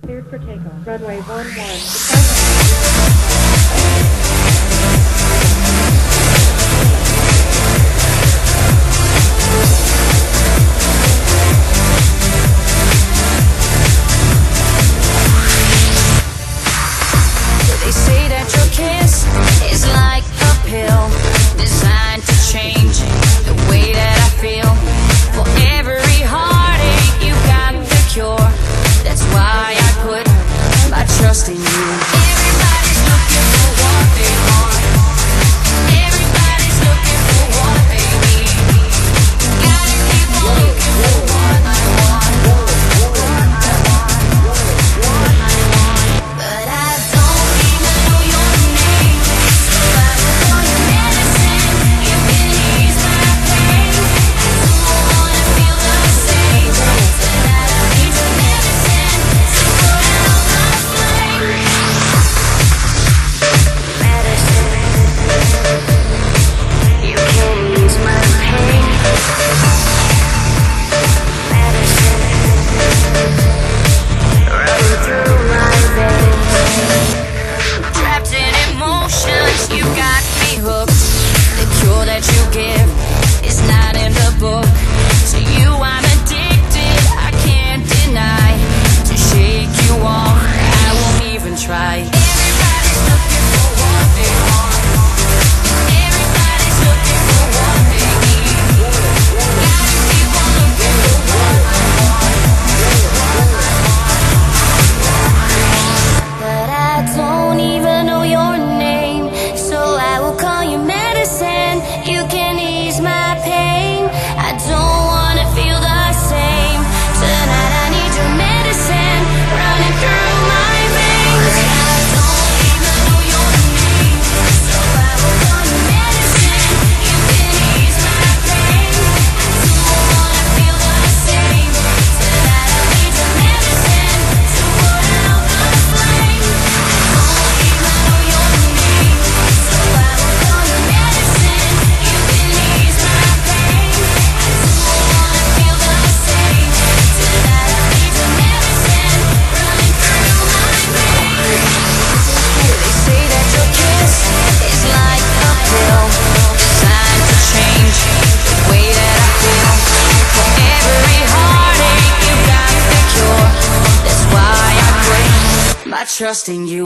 Cleared for takeoff. Runway 11. They say that your kiss is like a pill designed to change the way that I feel. For every heartache, you got the cure. That's why I put my trust in you. Everybody's looking for what they want. Everybody's looking for what they need. Gotta keep on looking for what I want. But I don't even know your name, so I will call you medicine. You can ease my pain. I don't wanna feel the same. Tonight I need your medicine to put out my flame. Medicine, you can ease my pain. Medicine, running through my veins. Trapped in emotions, you got me hooked. The cure that you give is not in the book. To you I'm addicted, I can't deny. To shake you off, I won't even try. Everybody's looking for what they want. Everybody's looking for what they need. Gotta keep on looking for what I want. But I don't even know your name, so I will call you medicine. You can ease my pain. I don't wanna feel the same. Tonight I need your medicine running through my veins. I don't even know your name, so I will call you medicine. You can ease my pain. I don't wanna feel the same. Tonight I need your medicine to put out the flame. I don't even know your name, so I will call you medicine. You can ease my pain. I don't wanna feel the same. Tonight I need your medicine running through my veins. They say that your kiss is like a pill designed to change the way that I feel. For every heartache, you got the cure. That's why I put my trust in you.